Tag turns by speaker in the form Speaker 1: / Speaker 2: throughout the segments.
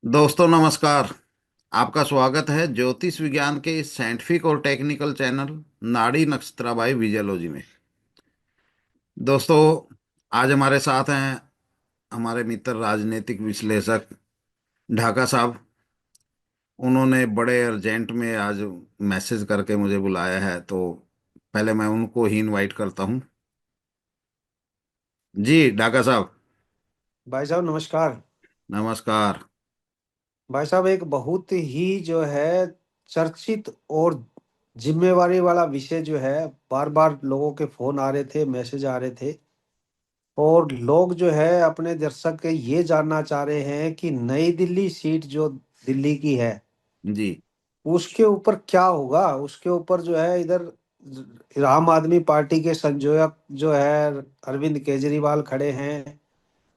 Speaker 1: दोस्तों नमस्कार। आपका स्वागत है ज्योतिष विज्ञान के इस साइंटिफिक और टेक्निकल चैनल नाड़ी नक्षत्राबाई विजयोलॉजी में। दोस्तों, आज हमारे साथ हैं हमारे मित्र राजनीतिक विश्लेषक ढाका साहब। उन्होंने बड़े अर्जेंट में आज मैसेज करके मुझे बुलाया है, तो पहले मैं उनको ही इनवाइट करता हूँ। जी ढाका साहब,
Speaker 2: भाई साहब नमस्कार।
Speaker 1: नमस्कार।
Speaker 2: भाई साहब एक बहुत ही जो है चर्चित और जिम्मेवारी वाला विषय जो है, बार बार लोगों के फोन आ रहे थे, मैसेज आ रहे थे, और लोग जो है अपने दर्शक के ये जानना चाह रहे हैं कि नई दिल्ली सीट जो दिल्ली की है
Speaker 1: जी
Speaker 2: उसके ऊपर क्या होगा। उसके ऊपर जो है इधर आम आदमी पार्टी के संयोजक जो है अरविंद केजरीवाल खड़े हैं,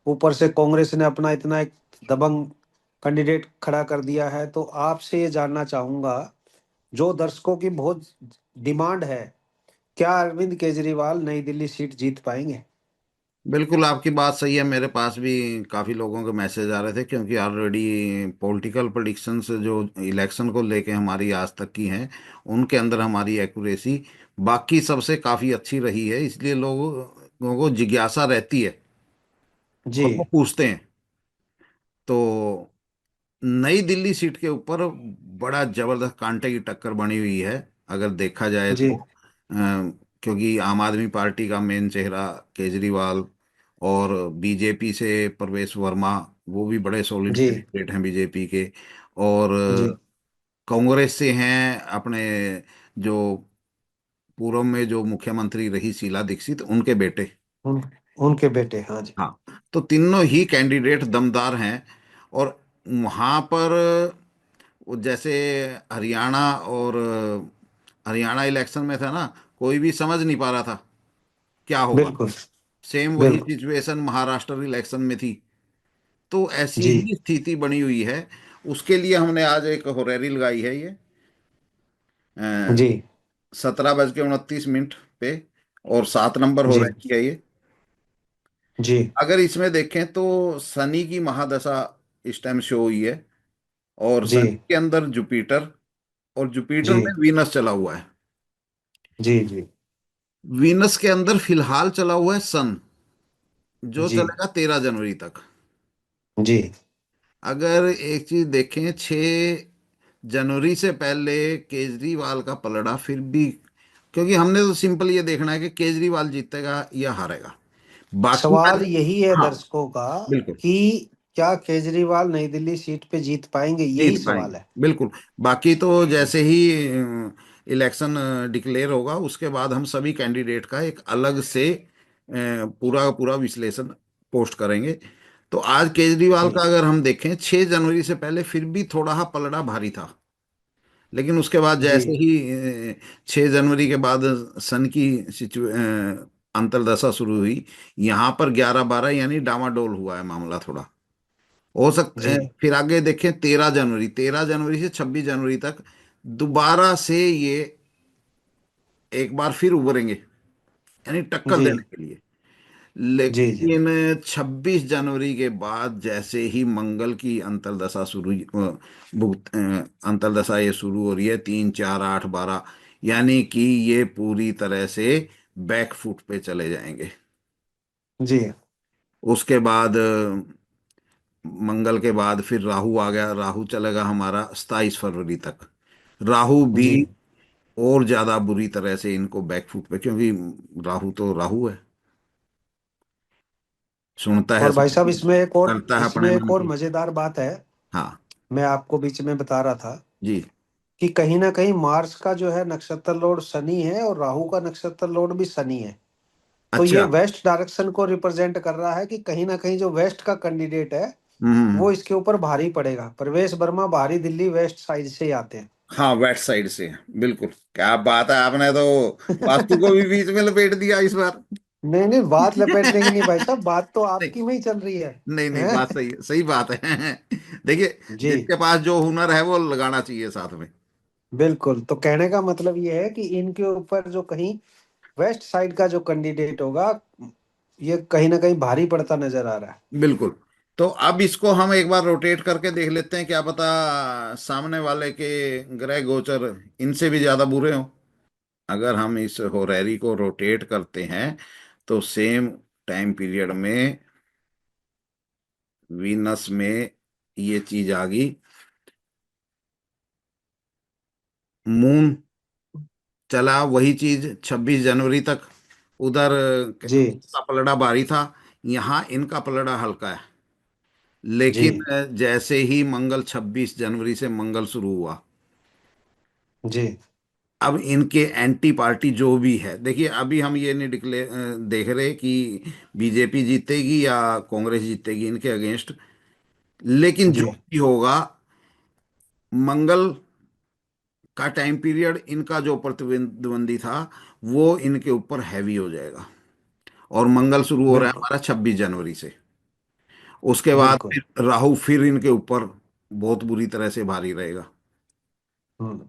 Speaker 2: ऊपर से कांग्रेस ने अपना इतना एक दबंग कैंडिडेट खड़ा कर दिया है। तो आपसे ये जानना चाहूंगा, जो दर्शकों की बहुत डिमांड है, क्या अरविंद केजरीवाल नई दिल्ली सीट जीत पाएंगे?
Speaker 1: बिल्कुल, आपकी बात सही है। मेरे पास भी काफ़ी लोगों के मैसेज आ रहे थे, क्योंकि ऑलरेडी पॉलिटिकल प्रेडिक्शंस जो इलेक्शन को लेके हमारी आज तक की हैं, उनके अंदर हमारी एक्यूरेसी बाकी सबसे काफ़ी अच्छी रही है। इसलिए लोगों को जिज्ञासा रहती है
Speaker 2: जी।
Speaker 1: और वो पूछते हैं। तो नई दिल्ली सीट के ऊपर बड़ा जबरदस्त कांटे की टक्कर बनी हुई है, अगर देखा जाए
Speaker 2: जी।
Speaker 1: तो। क्योंकि आम आदमी पार्टी का मेन चेहरा केजरीवाल, और बीजेपी से प्रवेश वर्मा, वो भी बड़े सॉलिड
Speaker 2: जी।
Speaker 1: कैंडिडेट हैं बीजेपी के। और
Speaker 2: जी।
Speaker 1: कांग्रेस से हैं अपने, जो पूर्व में जो मुख्यमंत्री रही शीला दीक्षित, उनके बेटे।
Speaker 2: उन, उनके बेटे, हाँ जी।
Speaker 1: हाँ, तो तीनों ही कैंडिडेट दमदार हैं। और वहाँ पर वो जैसे हरियाणा और हरियाणा इलेक्शन में था ना, कोई भी समझ नहीं पा रहा था क्या होगा।
Speaker 2: बिल्कुल।
Speaker 1: सेम वही
Speaker 2: बिल्कुल।
Speaker 1: सिचुएशन महाराष्ट्र इलेक्शन में थी। तो ऐसी
Speaker 2: जी।
Speaker 1: ही स्थिति बनी हुई है। उसके लिए हमने आज एक होरेरी लगाई है, ये
Speaker 2: जी।
Speaker 1: 17:29 पे, और 7 नंबर
Speaker 2: जी।
Speaker 1: होरेरी है ये।
Speaker 2: जी।
Speaker 1: अगर इसमें देखें तो शनि की महादशा इस टाइम शो हुई है, और
Speaker 2: जी।
Speaker 1: शनि के अंदर जुपिटर, और जुपिटर
Speaker 2: जी।
Speaker 1: में वीनस चला हुआ है।
Speaker 2: जी। जी।
Speaker 1: वीनस के अंदर फिलहाल चला हुआ है सन, जो
Speaker 2: जी।
Speaker 1: चलेगा 13 जनवरी तक।
Speaker 2: जी।
Speaker 1: अगर एक चीज देखें, 6 जनवरी से पहले केजरीवाल का पलड़ा फिर भी, क्योंकि हमने तो सिंपल ये देखना है कि केजरीवाल जीतेगा या हारेगा। बाकी
Speaker 2: सवाल
Speaker 1: मैं,
Speaker 2: यही है
Speaker 1: हाँ,
Speaker 2: दर्शकों का
Speaker 1: बिल्कुल
Speaker 2: कि क्या केजरीवाल नई दिल्ली सीट पे जीत पाएंगे, यही
Speaker 1: जीत
Speaker 2: सवाल
Speaker 1: पाएंगे,
Speaker 2: है।
Speaker 1: बिल्कुल। बाकी तो जैसे ही इलेक्शन डिक्लेयर होगा, उसके बाद हम सभी कैंडिडेट का एक अलग से पूरा का पूरा विश्लेषण पोस्ट करेंगे। तो आज केजरीवाल
Speaker 2: जी।
Speaker 1: का अगर हम देखें, 6 जनवरी से पहले फिर भी थोड़ा हा पलड़ा भारी था। लेकिन उसके बाद
Speaker 2: जी।
Speaker 1: जैसे ही 6 जनवरी के बाद सन की अंतर्दशा शुरू हुई, यहाँ पर 11-12 यानी डामाडोल हुआ है मामला थोड़ा। हो सकता
Speaker 2: जी।
Speaker 1: है फिर आगे देखें, 13 जनवरी से 26 जनवरी तक दोबारा से ये एक बार फिर उभरेंगे, यानी टक्कर
Speaker 2: जी।
Speaker 1: देने के लिए।
Speaker 2: जी। जी।
Speaker 1: लेकिन 26 जनवरी के बाद जैसे ही मंगल की अंतर्दशा शुरू, अंतर्दशा ये शुरू हो रही है, 3, 4, 8, 12, यानी कि ये पूरी तरह से बैकफुट पे चले जाएंगे।
Speaker 2: जी।
Speaker 1: उसके बाद मंगल के बाद फिर राहु आ गया। राहु चलेगा हमारा 27 फरवरी तक। राहु भी
Speaker 2: जी।
Speaker 1: और ज्यादा बुरी तरह से इनको बैकफुट पे, क्योंकि राहु तो राहु है, सुनता है
Speaker 2: और
Speaker 1: सब,
Speaker 2: भाई साहब
Speaker 1: करता है अपने
Speaker 2: इसमें एक
Speaker 1: मन
Speaker 2: और
Speaker 1: की।
Speaker 2: मजेदार बात है।
Speaker 1: हाँ
Speaker 2: मैं आपको बीच में बता रहा था
Speaker 1: जी।
Speaker 2: कि कहीं ना कहीं मार्स का जो है नक्षत्र लॉर्ड शनि है, और राहु का नक्षत्र लॉर्ड भी शनि है। तो ये
Speaker 1: अच्छा।
Speaker 2: वेस्ट डायरेक्शन को रिप्रेजेंट कर रहा है कि कहीं ना कहीं जो वेस्ट का कैंडिडेट है
Speaker 1: हम्म।
Speaker 2: वो इसके ऊपर भारी पड़ेगा। प्रवेश वर्मा बाहरी दिल्ली वेस्ट साइड से ही आते हैं।
Speaker 1: हाँ, वेस्ट साइड से है, बिल्कुल। क्या बात है, आपने तो वास्तु को भी बीच में लपेट दिया इस बार।
Speaker 2: नहीं नहीं, बात लपेटने की नहीं भाई साहब, बात तो
Speaker 1: नहीं
Speaker 2: आपकी में ही चल रही है।
Speaker 1: नहीं नहीं, बात
Speaker 2: हैं?
Speaker 1: सही है, सही बात है। देखिए,
Speaker 2: जी।
Speaker 1: जिसके पास जो हुनर है वो लगाना चाहिए साथ में।
Speaker 2: बिल्कुल, तो कहने का मतलब ये है कि इनके ऊपर जो कहीं वेस्ट साइड का जो कैंडिडेट होगा, ये कहीं ना कहीं भारी पड़ता नजर आ रहा है।
Speaker 1: बिल्कुल। तो अब इसको हम एक बार रोटेट करके देख लेते हैं, क्या पता सामने वाले के ग्रह गोचर इनसे भी ज्यादा बुरे हों। अगर हम इस होरैरी को रोटेट करते हैं तो सेम टाइम पीरियड में वीनस में ये चीज आ गई। मून चला वही चीज 26 जनवरी तक। उधर
Speaker 2: जी
Speaker 1: का पलड़ा भारी था, यहाँ इनका पलड़ा हल्का है।
Speaker 2: जी
Speaker 1: लेकिन जैसे ही मंगल 26 जनवरी से मंगल शुरू हुआ,
Speaker 2: जी
Speaker 1: अब इनके एंटी पार्टी जो भी है, देखिए अभी हम ये नहीं देख रहे कि बीजेपी जीतेगी या कांग्रेस जीतेगी इनके अगेंस्ट। लेकिन
Speaker 2: जी
Speaker 1: जो भी होगा, मंगल का टाइम पीरियड इनका जो प्रतिद्वंदी था वो इनके ऊपर हैवी हो जाएगा। और मंगल शुरू हो रहा है
Speaker 2: बिल्कुल
Speaker 1: हमारा 26 जनवरी से। उसके बाद
Speaker 2: बिल्कुल।
Speaker 1: फिर राहु फिर इनके ऊपर बहुत बुरी तरह से भारी रहेगा।
Speaker 2: हम्म।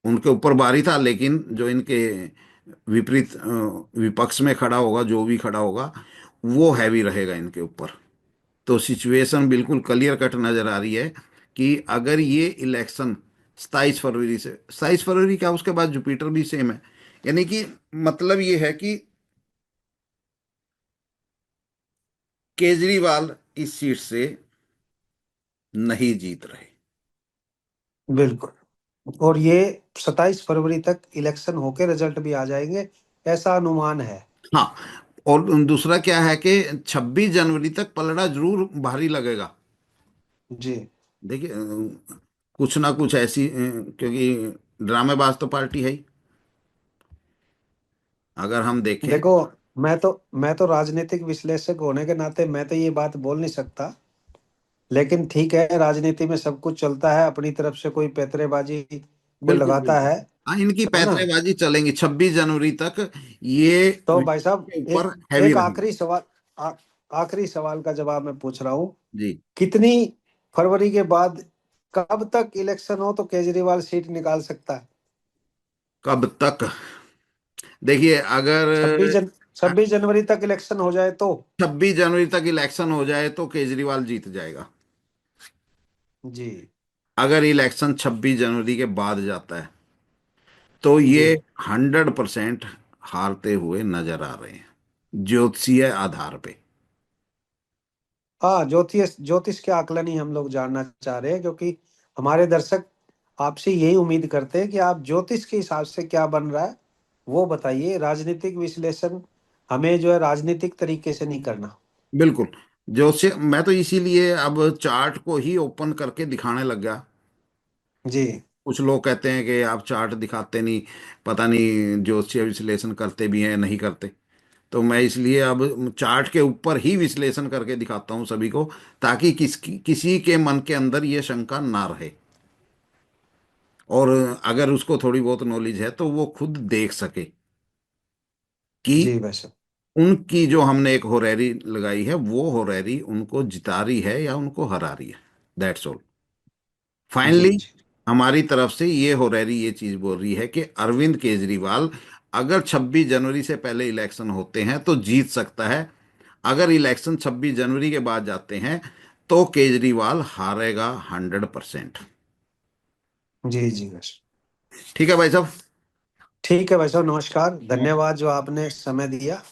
Speaker 1: उनके ऊपर भारी था, लेकिन जो इनके विपरीत विपक्ष में खड़ा होगा, जो भी खड़ा होगा, वो हैवी रहेगा इनके ऊपर। तो सिचुएशन बिल्कुल क्लियर कट नजर आ रही है कि अगर ये इलेक्शन 27 फरवरी से, 27 फरवरी क्या, उसके बाद जुपिटर भी सेम है। यानी कि मतलब ये है कि केजरीवाल इस सीट से नहीं जीत रहे।
Speaker 2: बिल्कुल। और ये 27 फरवरी तक इलेक्शन होके रिजल्ट भी आ जाएंगे, ऐसा अनुमान है।
Speaker 1: हाँ, और दूसरा क्या है कि 26 जनवरी तक पलड़ा जरूर भारी लगेगा।
Speaker 2: जी।
Speaker 1: देखिए कुछ ना कुछ ऐसी क्योंकि ड्रामेबाज तो पार्टी है ही, अगर हम देखें।
Speaker 2: देखो, मैं तो राजनीतिक विश्लेषक होने के नाते मैं तो ये बात बोल नहीं सकता, लेकिन ठीक है, राजनीति में सब कुछ चलता है, अपनी तरफ से कोई पैतरेबाजी को
Speaker 1: बिल्कुल
Speaker 2: लगाता
Speaker 1: बिल्कुल। हाँ, इनकी
Speaker 2: है ना।
Speaker 1: पैंतरेबाजी चलेंगी 26 जनवरी तक। ये
Speaker 2: तो भाई साहब,
Speaker 1: के ऊपर
Speaker 2: एक
Speaker 1: हैवी
Speaker 2: एक
Speaker 1: रहेंगे।
Speaker 2: आखिरी सवाल, आखिरी सवाल का जवाब मैं पूछ रहा हूँ।
Speaker 1: जी।
Speaker 2: कितनी फरवरी के बाद, कब तक इलेक्शन हो तो केजरीवाल सीट निकाल सकता है?
Speaker 1: कब तक? देखिए अगर
Speaker 2: 26 जनवरी तक इलेक्शन हो जाए तो?
Speaker 1: 26 जनवरी तक इलेक्शन हो जाए तो केजरीवाल जीत जाएगा।
Speaker 2: जी
Speaker 1: अगर इलेक्शन 26 जनवरी के बाद जाता है तो
Speaker 2: जी।
Speaker 1: ये 100% हारते हुए नजर आ रहे हैं ज्योतिषीय आधार पे।
Speaker 2: हाँ, ज्योतिष ज्योतिष के आकलन ही हम लोग जानना चाह रहे हैं, क्योंकि हमारे दर्शक आपसे यही उम्मीद करते हैं कि आप ज्योतिष के हिसाब से क्या बन रहा है वो बताइए। राजनीतिक विश्लेषण हमें जो है राजनीतिक तरीके से नहीं करना।
Speaker 1: बिल्कुल। ज्योतिष मैं तो इसीलिए अब चार्ट को ही ओपन करके दिखाने लग गया।
Speaker 2: जी
Speaker 1: कुछ लोग कहते हैं कि आप चार्ट दिखाते नहीं, पता नहीं ज्योतिषीय विश्लेषण करते भी हैं नहीं करते। तो मैं इसलिए अब चार्ट के ऊपर ही विश्लेषण करके दिखाता हूँ सभी को, ताकि किसी के मन के अंदर ये शंका ना रहे। और अगर उसको थोड़ी बहुत नॉलेज है तो वो खुद देख सके कि
Speaker 2: जी वैसे।
Speaker 1: उनकी जो हमने एक होरैरी लगाई है वो होरैरी उनको जिता रही है या उनको हरा रही है। That's all.
Speaker 2: जी
Speaker 1: फाइनली
Speaker 2: जी
Speaker 1: हमारी तरफ से ये होरैरी ये चीज बोल रही है कि अरविंद केजरीवाल अगर 26 जनवरी से पहले इलेक्शन होते हैं तो जीत सकता है। अगर इलेक्शन 26 जनवरी के बाद जाते हैं तो केजरीवाल हारेगा 100%।
Speaker 2: जी जी वैसे।
Speaker 1: ठीक है भाई साहब।
Speaker 2: ठीक है भाई साहब, नमस्कार, धन्यवाद जो आपने समय दिया।